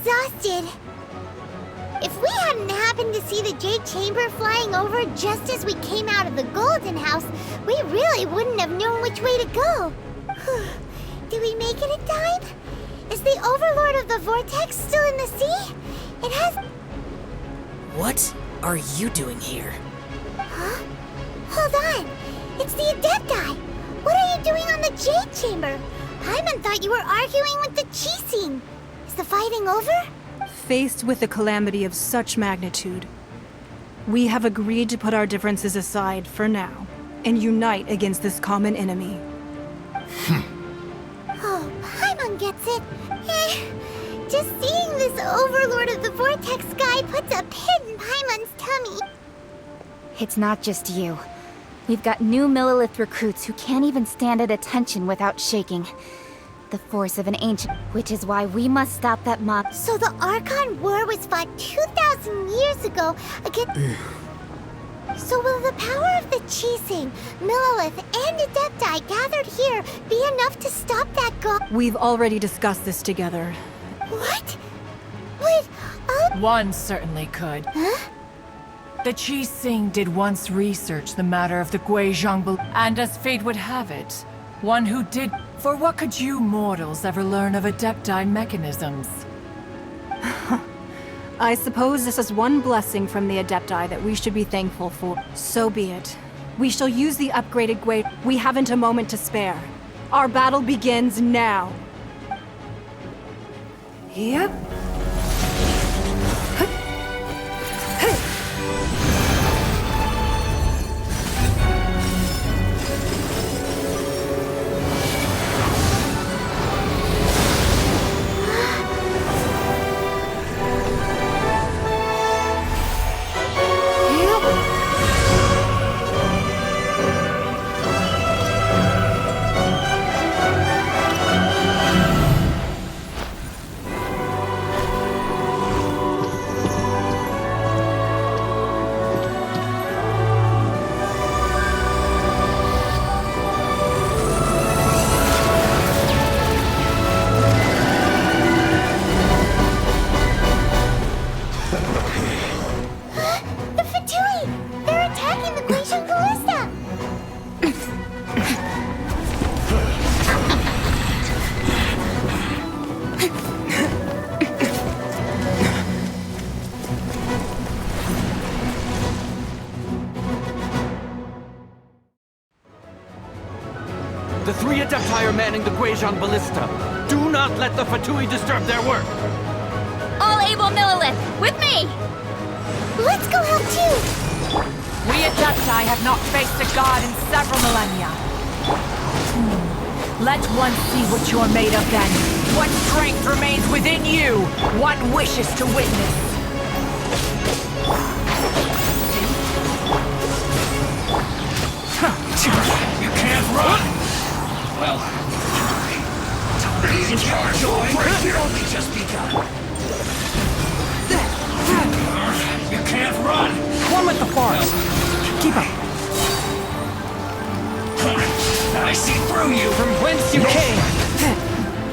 exhausted. If we hadn't happened to see the Jade Chamber flying over just as we came out of the Golden House, we really wouldn't have known which way to go. Did we make it in time? Is the Overlord of the Vortex still in the sea? It has... What are you doing here? Huh? Hold on. It's the Adepti. What are you doing on the Jade Chamber? Paimon thought you were arguing with the Qixing. Is the fighting over? Faced with a calamity of such magnitude, we have agreed to put our differences aside for now and unite against this common enemy. Oh, Paimon gets it. Just seeing this Overlord of the Vortex guy puts a pit in Paimon's tummy. It's not just you. We've got new Millilith recruits who can't even stand at attention without shaking. The force of an ancient, which is why we must stop that mob. So the Archon War was fought 2,000 years ago against... So will the power of the Qixing, Millilith, and Adepti gathered here be enough to stop that We've already discussed this together. What? Wait, One certainly could. Huh? The Qixing did once research the matter of the Guizhong, and as fate would have it, one who did. For what could you mortals ever learn of Adepti mechanisms? I suppose this is one blessing from the Adepti that we should be thankful for. So be it. We shall use the upgraded Gui. We haven't a moment to spare. Our battle begins now. Yep. The three Adepti are manning the Guizhong Ballista. Do not let the Fatui disturb their work! All able Millilith, with me! Let's go help too! We Adepti have not faced a god in several millennia. Let one see what you're made of then. What strength remains within you? One wishes to witness. You can't run! Well, don't be in charge, you've only just begun. You can't run! One with the forest. Keep up. I see through you! From whence you came.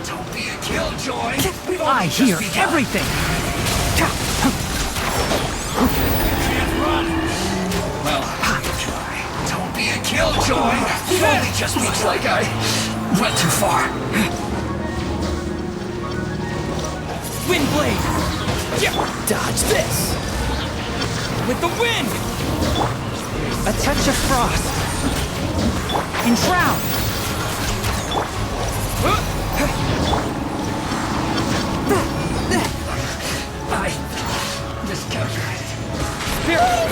Don't be a killjoy! We've I only hear just begun. everything. You can't run! Well, don't be a killjoy! We've only just looks like I went too far. Windblade. Dodge this. With the wind. A touch of frost. Enshroud. I miscalculated. Spirit.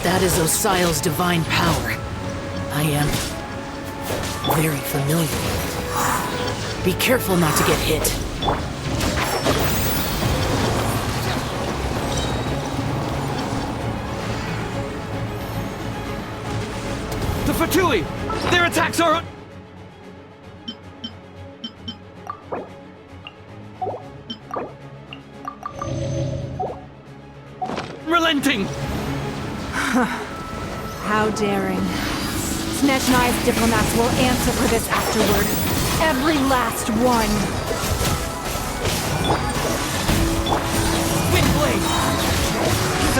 That is Osial's divine power. I am very familiar with it. Be careful not to get hit. The Fatui! Their attacks are... relenting! How daring. Snechnai's diplomats will answer for this afterward. Every last one.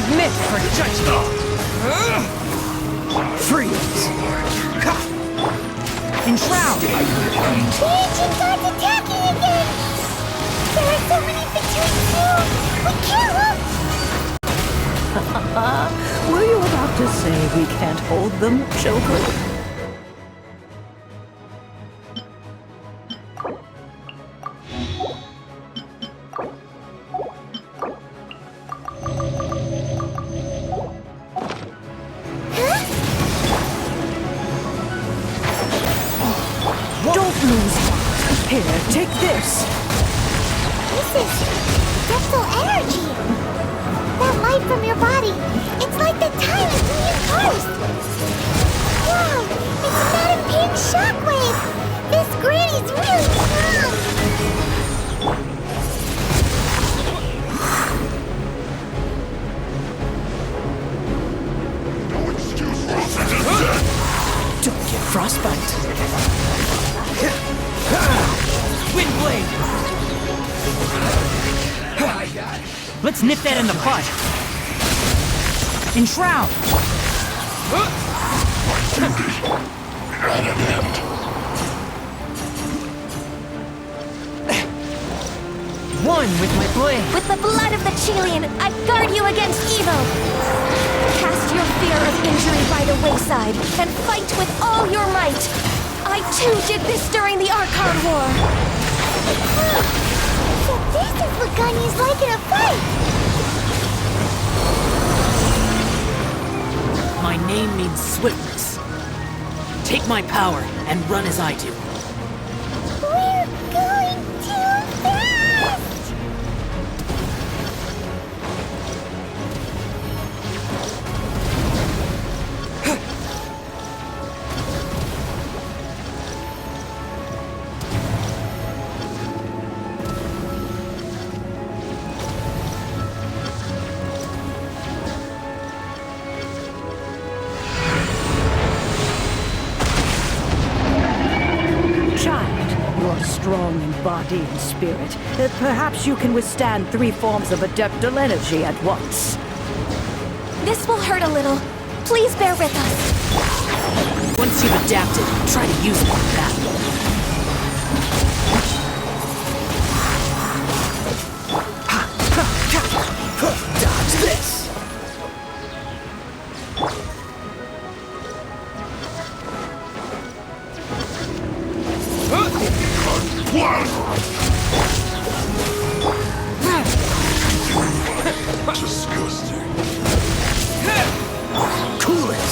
Submit for judgment! Freeze! Enshroud! The ancient god's attacking again! There are so many Fatui too! We can't look! Were you about to say we can't hold them, children? Don't lose heart. Here, take this. This is dental energy! That light from your body, it's like the time when you cursed! Wow, it's not a pink shockwave! This granny's really strong! Don't get frostbite. Windblade! Let's nip that in the bud. Enshroud! One with my blade. With the blood of the Chilean, I guard you against evil! Cast your fear of injury by the wayside, and fight with all your might! I too did this during the Archon War! So this is what Ganya's like in a fight! My name means swiftness. Take my power and run as I do. We're going too fast! Strong in body and spirit, that perhaps you can withstand 3 forms of adeptal energy at once. This will hurt a little. Please bear with us. Once you've adapted, try to use it like that. Dodge this! Disgusting. Cool it!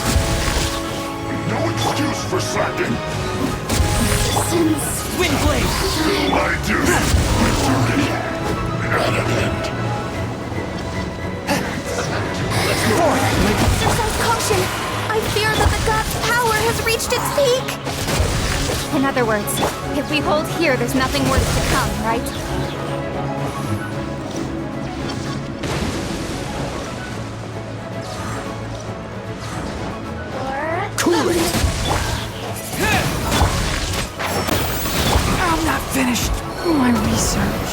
No excuse for slacking. Windblade! Still my duty. At an end. Exercise caution! I fear that the god's power has reached its peak! In other words, if we hold here, there's nothing worse to come, right? Cool it! I'm not finished my research.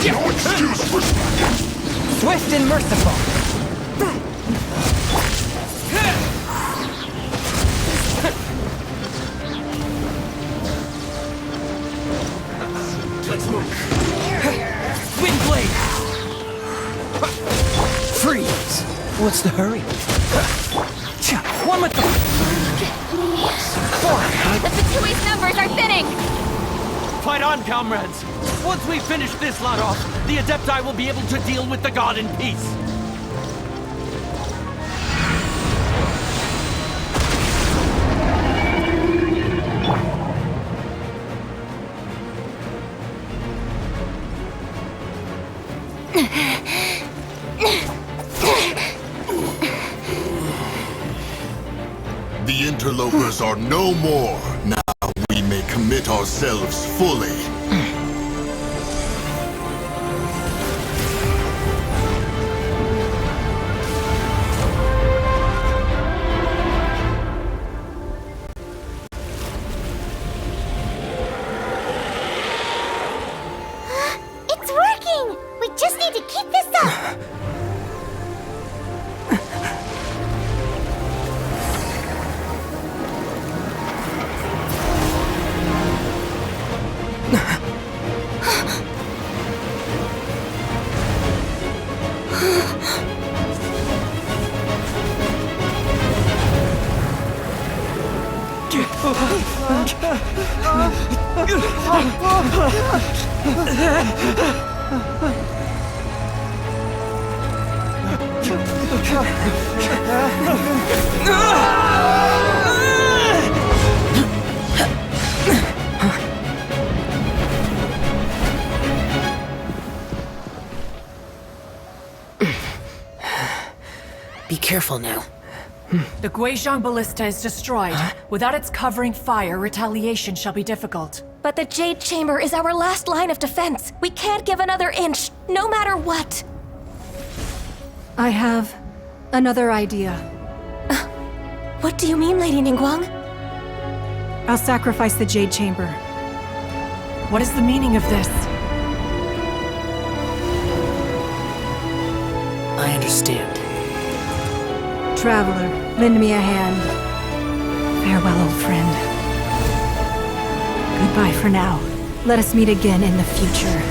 No excuse for slacking. Swift and merciful! Let's move. Windblade! Freeze! What's the hurry? One with the... The Fatui's numbers are thinning! Fight on, comrades! Once we finish this lot off, the Adepti will be able to deal with the god in peace! The interlopers are no more. Now we may commit ourselves fully. It's working! We just need to keep this up! Be careful now. The Guizhong Ballista is destroyed. Without its covering fire, retaliation shall be difficult. But the Jade Chamber is our last line of defense. We can't give another inch, no matter what. I have another idea. What do you mean, Lady Ningguang? I'll sacrifice the Jade Chamber. What is the meaning of this? I understand. Traveler, lend me a hand. Farewell, old friend. Goodbye for now. Let us meet again in the future.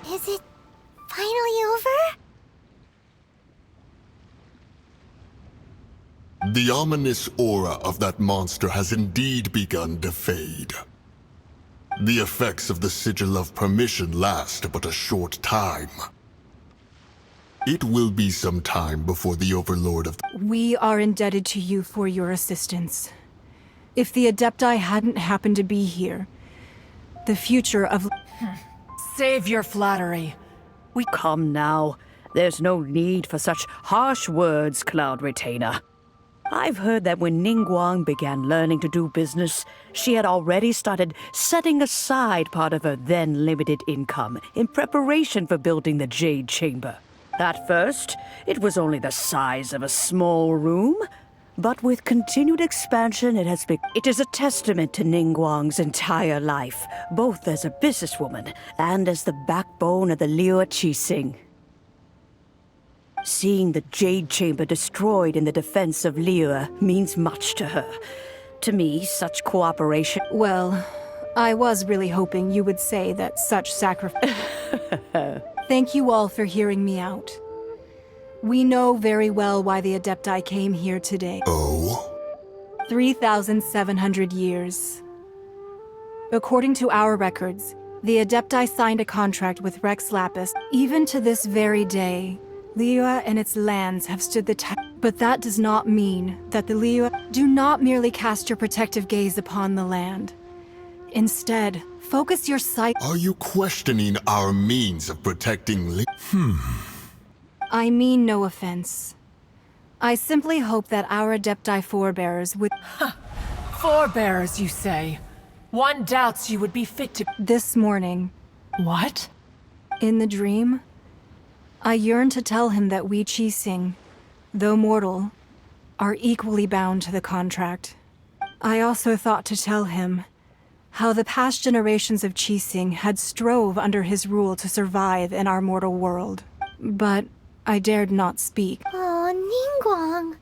Is it finally over? The ominous aura of that monster has indeed begun to fade. The effects of the Sigil of Permission last but a short time. It will be some time before the Overlord of... We are indebted to you for your assistance. If the Adepti hadn't happened to be here, the future of... Save your flattery. Come now. There's no need for such harsh words, Cloud Retainer. I've heard that when Ningguang began learning to do business, she had already started setting aside part of her then limited income in preparation for building the Jade Chamber. At first, it was only the size of a small room, but with continued expansion it is a testament to Ningguang's entire life, both as a businesswoman and as the backbone of the liyue Qixing. Seeing the Jade Chamber destroyed in the defense of Liyue means much to her. To me, such cooperation... Well, I was really hoping you would say that such sacrifice... Thank you all for hearing me out. We know very well why the Adepti came here today. Oh? 3,700 years. According to our records, the Adepti signed a contract with Rex Lapis. Even to this very day, Liyue and its lands have stood the test. But that does not mean that the Liyue do not merely cast your protective gaze upon the land. Instead, focus your sight. Are you questioning our means of protecting I mean no offense. I simply hope that our Adepti forebears would... Forebearers, you say? One doubts you would be fit to... This morning, What? in the dream, I yearn to tell him that we Qixing, though mortal, are equally bound to the contract. I also thought to tell him how the past generations of Qixing had strove under his rule to survive in our mortal world. But I dared not speak. Oh, Ningguang.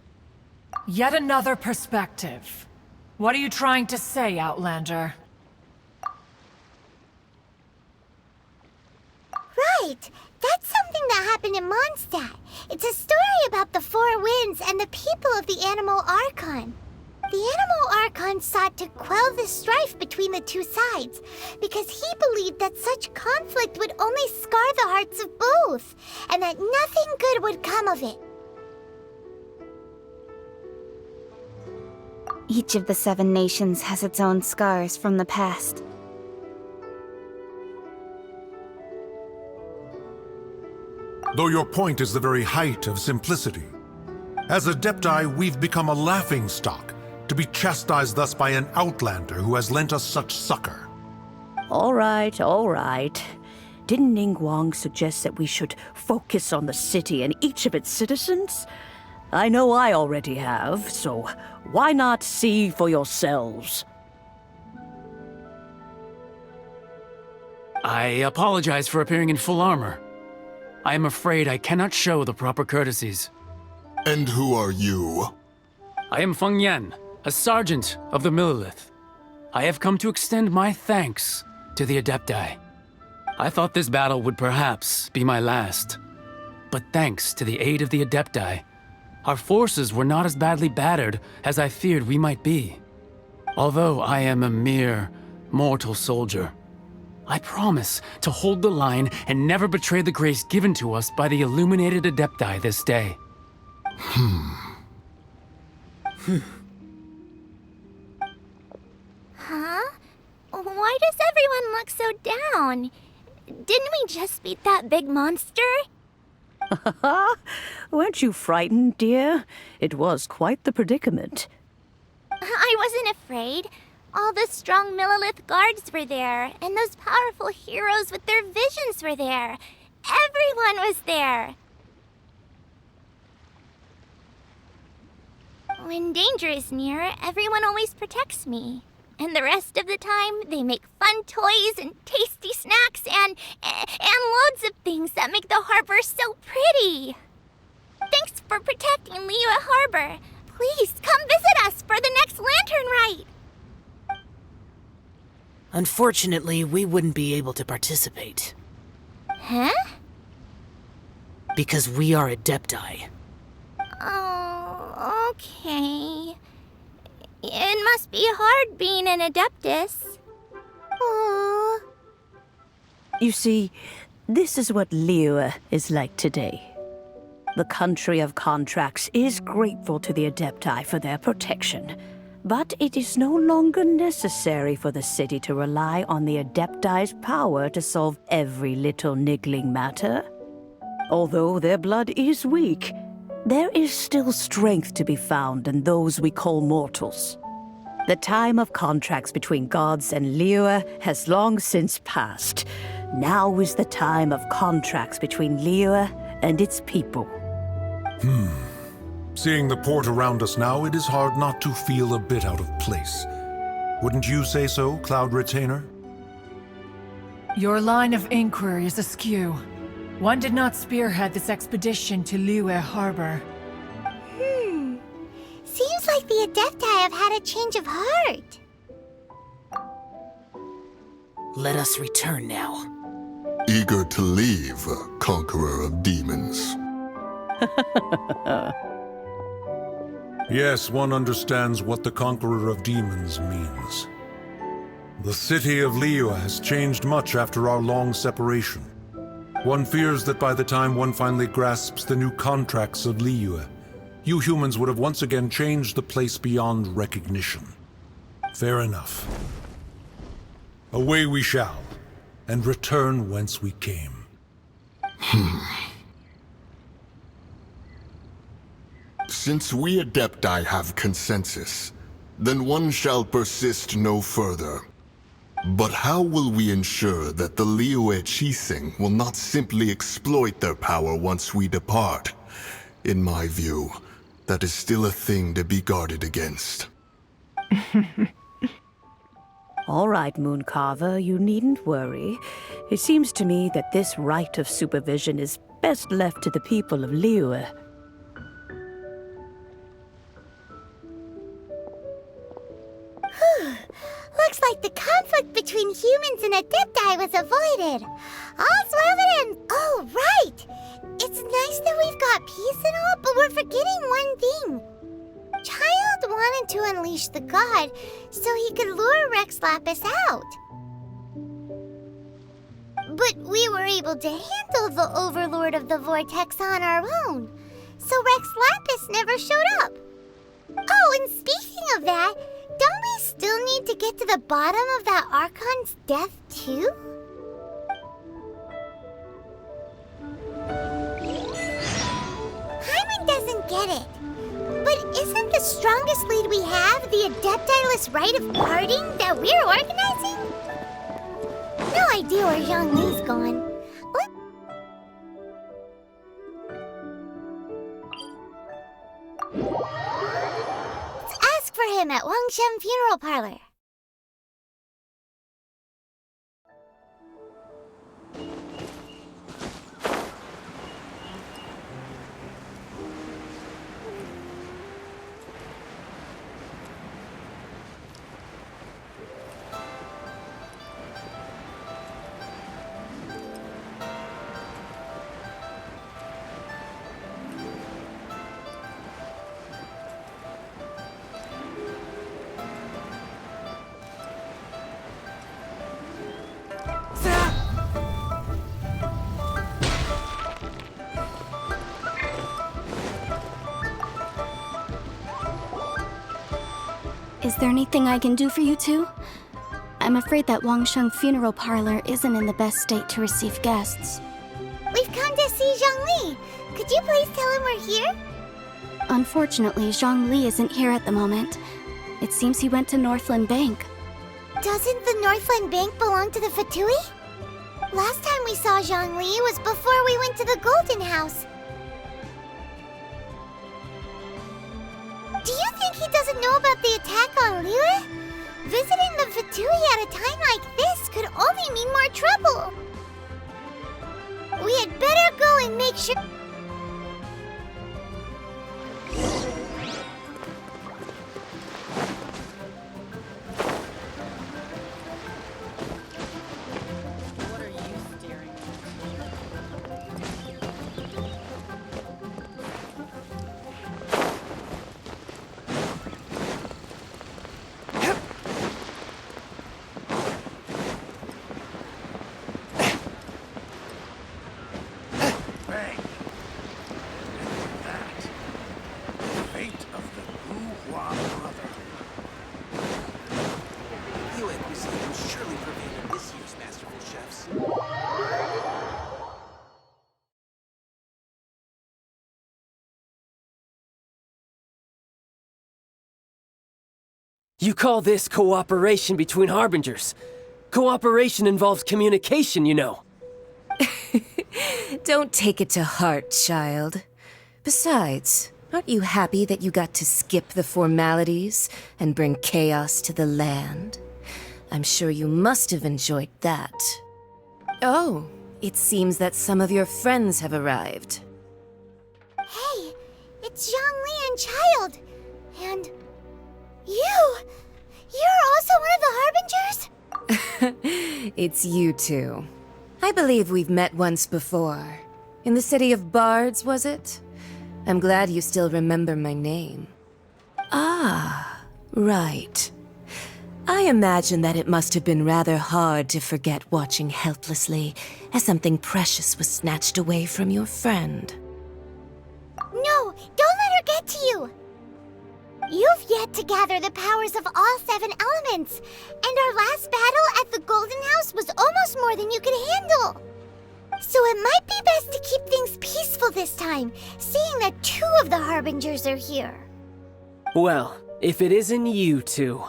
Yet another perspective. What are you trying to say, Outlander? Right! That's something that happened in Mondstadt. It's a story about the Four Winds and the people of the Animal Archon. The Animal Archon sought to quell the strife between the two sides, because he believed that such conflict would only scar the hearts of both, and that nothing good would come of it. Each of the 7 nations has its own scars from the past. Though your point is the very height of simplicity. As Adepti, we've become a laughingstock, to be chastised thus by an outlander who has lent us such succor. All right, all right. Didn't Ningguang suggest that we should focus on the city and each of its citizens? I know I already have, so why not see for yourselves? I apologize for appearing in full armor. I am afraid I cannot show the proper courtesies. And who are you? I am Feng Yan, a sergeant of the Millilith. I have come to extend my thanks to the Adepti. I thought this battle would perhaps be my last. But thanks to the aid of the Adepti, our forces were not as badly battered as I feared we might be. Although I am a mere mortal soldier, I promise to hold the line and never betray the grace given to us by the illuminated Adepti this day. Huh? Why does everyone look so down? Didn't we just beat that big monster? Weren't you frightened, dear? It was quite the predicament. I wasn't afraid. All the strong Millilith guards were there, and those powerful heroes with their visions were there. Everyone was there. When danger is near, everyone always protects me. And the rest of the time, they make fun toys and tasty snacks and loads of things that make the harbor so pretty. Thanks for protecting Liyue Harbor. Please come visit us for the next lantern rite. Unfortunately, we wouldn't be able to participate. Huh? Because we are Adepti. Oh, okay. It must be hard being an Adeptus. Aww. You see, this is what Liyue is like today. The country of contracts is grateful to the Adepti for their protection, but it is no longer necessary for the city to rely on the Adepti's power to solve every little niggling matter. Although their blood is weak, there is still strength to be found in those we call mortals. The time of contracts between gods and Liyue has long since passed. Now is the time of contracts between Liyue and its people. Seeing the port around us now, it is hard not to feel a bit out of place. Wouldn't you say so, Cloud Retainer? Your line of inquiry is askew. One did not spearhead this expedition to Liyue Harbor. Seems like the Adepti have had a change of heart. Let us return now. Eager to leave, conqueror of demons. Yes, one understands what the Conqueror of Demons means. The city of Liyue has changed much after our long separation. One fears that by the time one finally grasps the new contracts of Liyue, you humans would have once again changed the place beyond recognition. Fair enough. Away we shall, and return whence we came. Since we Adepti have consensus, then one shall persist no further. But how will we ensure that the liyue Qixing will not simply exploit their power once we depart? In my view, that is still a thing to be guarded against. All right, Mooncarver, you needn't worry. It seems to me that this right of supervision is best left to the people of liyue. Looks like the conflict between humans and Adepti was avoided. All's well that ends. Oh, right! It's nice that we've got peace and all, but we're forgetting one thing. Child wanted to unleash the god so he could lure Rex Lapis out. But we were able to handle the Overlord of the Vortex on our own, so Rex Lapis never showed up. Oh, and speaking of that, don't we still need to get to the bottom of that Archon's death, too? Hyman doesn't get it. But isn't the strongest lead we have the Adeptiless rite of parting that we're organizing? No idea where Zhongli's gone. Let's ask for him at Wangshen Funeral Parlor. Is there anything I can do for you two? I'm afraid that Wangsheng Funeral Parlor isn't in the best state to receive guests. We've come to see Zhongli. Could you please tell him we're here? Unfortunately, Zhongli isn't here at the moment. It seems he went to Northland Bank. Doesn't the Northland Bank belong to the Fatui? Last time we saw Zhongli was before we went to the Golden House. Do you think he doesn't know about the attack on liyue? Visiting the Fatui at a time like this could only mean more trouble. We had better go and make sure... You call this cooperation between Harbingers? Cooperation involves communication, you know. Don't take it to heart, child. Besides, aren't you happy that you got to skip the formalities and bring chaos to the land? I'm sure you must have enjoyed that. Oh, it seems that some of your friends have arrived. Hey, it's Zhongli and Child. And... you! You're also one of the Harbingers? It's you two. I believe we've met once before. In the city of Bards, was it? I'm glad you still remember my name. Ah, right. I imagine that it must have been rather hard to forget watching helplessly as something precious was snatched away from your friend. No, don't let her get to you! You've yet to gather the powers of all 7 elements, and our last battle at the Golden House was almost more than you could handle. So it might be best to keep things peaceful this time, seeing that 2 of the Harbingers are here. Well, if it isn't you two.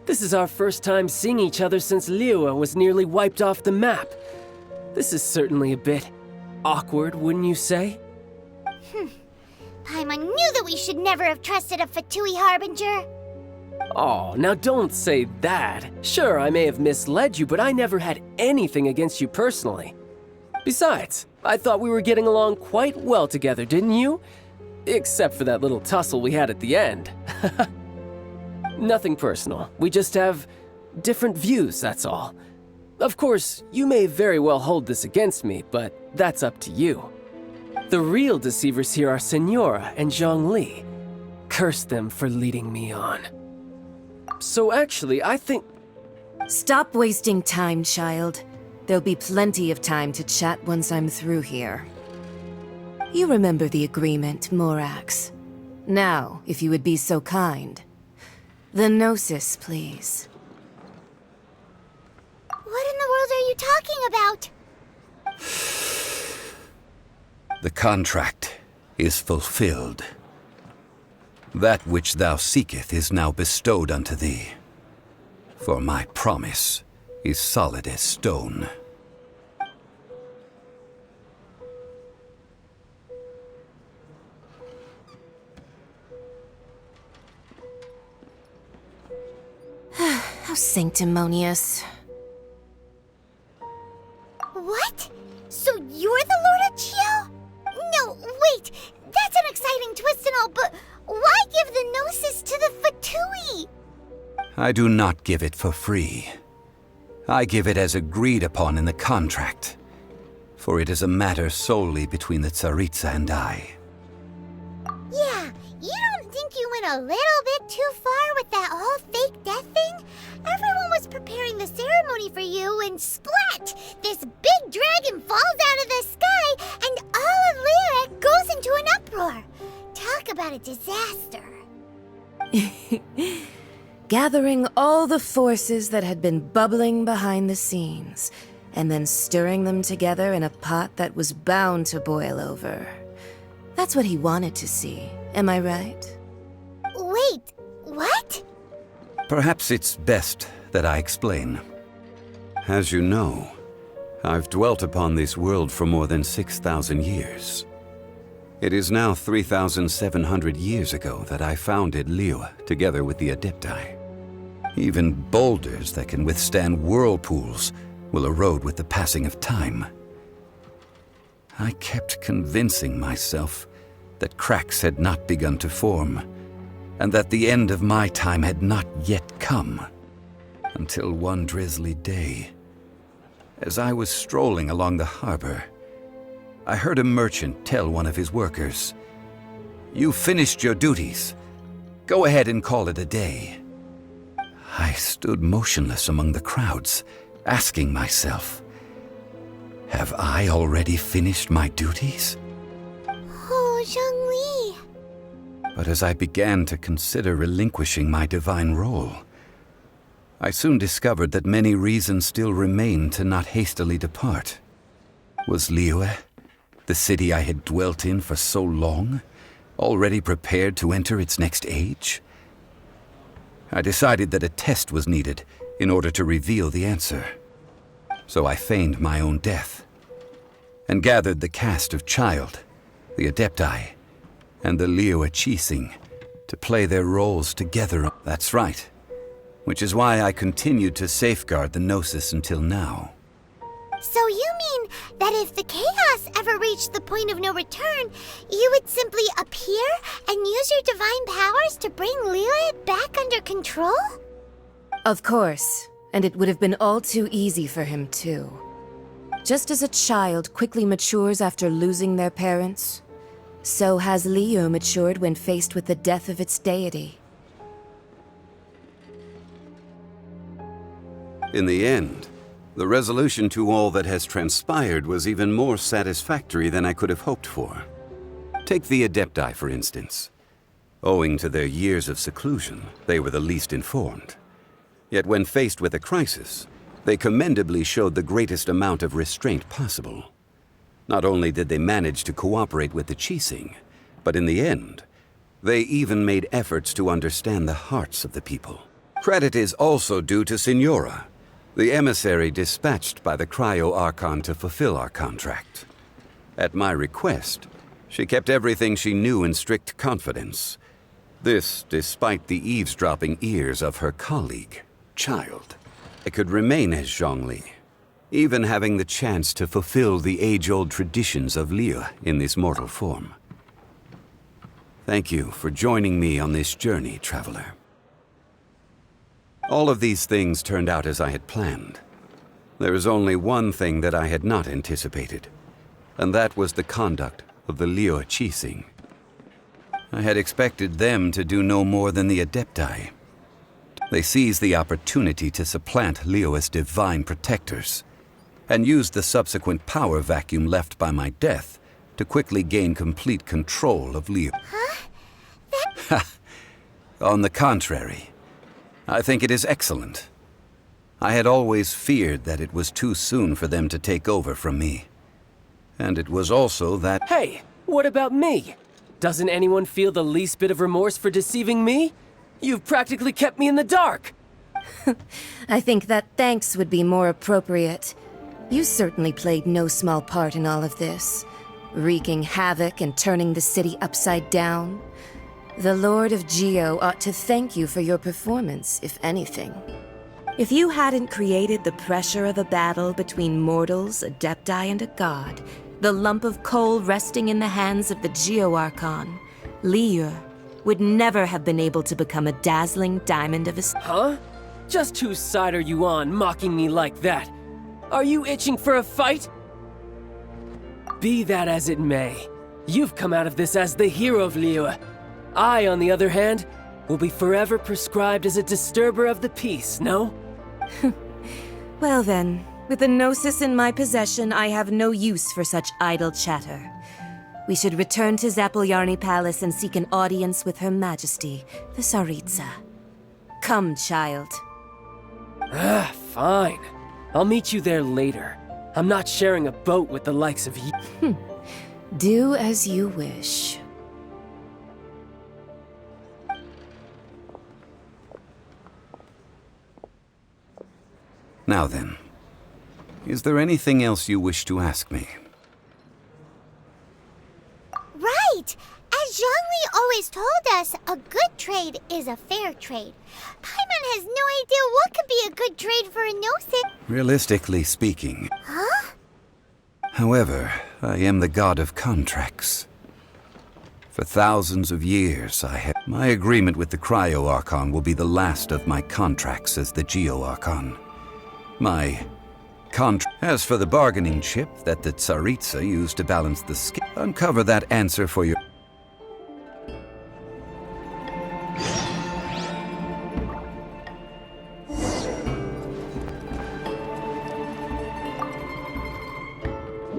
This is our first time seeing each other since liyue was nearly wiped off the map. This is certainly a bit awkward, wouldn't you say? Paimon knew that we should never have trusted a Fatui Harbinger. Oh, now don't say that. Sure, I may have misled you, but I never had anything against you personally. Besides, I thought we were getting along quite well together, didn't you? Except for that little tussle we had at the end. Nothing personal. We just have different views, that's all. Of course, you may very well hold this against me, but that's up to you. The real deceivers here are Senora and Zhongli. Curse them for leading me on. So actually, I think... Stop wasting time, child. There'll be plenty of time to chat once I'm through here. You remember the agreement, Morax. Now, if you would be so kind. The Gnosis, please. What in the world are you talking about? The contract is fulfilled. That which thou seeketh is now bestowed unto thee. For my promise is solid as stone. How sanctimonious. What? So you're the Lord of Chio? No, wait! That's an exciting twist and all, but why give the Gnosis to the Fatui? I do not give it for free. I give it as agreed upon in the contract, for it is a matter solely between the Tsaritsa and I. Yeah, you don't think you went a little bit too far with that whole fake death thing? Everyone was preparing the ceremony for you, and splat! This big dragon falls out of the sky, and all of Liyue goes into an uproar. Talk about a disaster. Gathering all the forces that had been bubbling behind the scenes, and then stirring them together in a pot that was bound to boil over. That's what he wanted to see, am I right? Wait, what? Perhaps it's best that I explain. As you know, I've dwelt upon this world for more than 6,000 years. It is now 3,700 years ago that I founded liyue together with the Adepti. Even boulders that can withstand whirlpools will erode with the passing of time. I kept convincing myself that cracks had not begun to form, and that the end of my time had not yet come. Until one drizzly day, as I was strolling along the harbor, I heard a merchant tell one of his workers, "You finished your duties. Go ahead and call it a day." I stood motionless among the crowds, asking myself, have I already finished my duties? Oh, Zhongli. But as I began to consider relinquishing my divine role, I soon discovered that many reasons still remained to not hastily depart. Was Liyue, the city I had dwelt in for so long, already prepared to enter its next age? I decided that a test was needed in order to reveal the answer. So I feigned my own death, and gathered the cast of Child, the Adepti, and the liyue Qixing to play their roles together. That's right, which is why I continued to safeguard the Gnosis until now. So you mean that if the chaos ever reached the point of no return, you would simply appear and use your divine powers to bring Liyue back under control? Of course, and it would have been all too easy for him too. Just as a child quickly matures after losing their parents, so has Liyue matured when faced with the death of its deity. In the end, the resolution to all that has transpired was even more satisfactory than I could have hoped for. Take the Adepti, for instance. Owing to their years of seclusion, they were the least informed. Yet when faced with a crisis, they commendably showed the greatest amount of restraint possible. Not only did they manage to cooperate with the Qixing, but in the end, they even made efforts to understand the hearts of the people. Credit is also due to Senora, the emissary dispatched by the cryo-archon to fulfill our contract. At my request, she kept everything she knew in strict confidence, This despite the eavesdropping ears of her colleague, Child. I could remain as Zhongli, even having the chance to fulfill the age-old traditions of liyue in this mortal form. Thank you for joining me on this journey, traveler. All of these things turned out as I had planned. There is only one thing that I had not anticipated, and that was the conduct of the liyue Qixing. I had expected them to do no more than the Adepti. They seized the opportunity to supplant liyue's divine protectors, and used the subsequent power vacuum left by my death to quickly gain complete control of liyue. Huh? On the contrary, I think it is excellent. I had always feared that it was too soon for them to take over from me. And it was also that— Hey, what about me? Doesn't anyone feel the least bit of remorse for deceiving me? You've practically kept me in the dark! I think that thanks would be more appropriate. You certainly played no small part in all of this, wreaking havoc and turning the city upside down. The Lord of Geo ought to thank you for your performance, if anything. If you hadn't created the pressure of a battle between mortals, Adepti, and a god, the lump of coal resting in the hands of the Geo Archon, liyue, would never have been able to become a dazzling diamond of a— Huh? Just whose side are you on, mocking me like that? Are you itching for a fight? Be that as it may, you've come out of this as the hero of liyue. I, on the other hand, will be forever prescribed as a disturber of the peace, no? Well then, with the Gnosis in my possession, I have no use for such idle chatter. We should return to Zapolyarny Palace and seek an audience with Her Majesty, the Tsaritsa. Come, child. Fine. I'll meet you there later. I'm not sharing a boat with the likes of you. Do as you wish. Now then, is there anything else you wish to ask me? Right! As Zhongli always told us, a good trade is a fair trade. Paimon has no idea what could be a good trade for a Gnosis. Realistically speaking. Huh? However, I am the god of contracts. For thousands of years, my agreement with the Cryo Archon will be the last of my contracts as the Geo Archon. My contract. As for the bargaining chip that the Tsaritsa used to balance the scale, uncover that answer for your—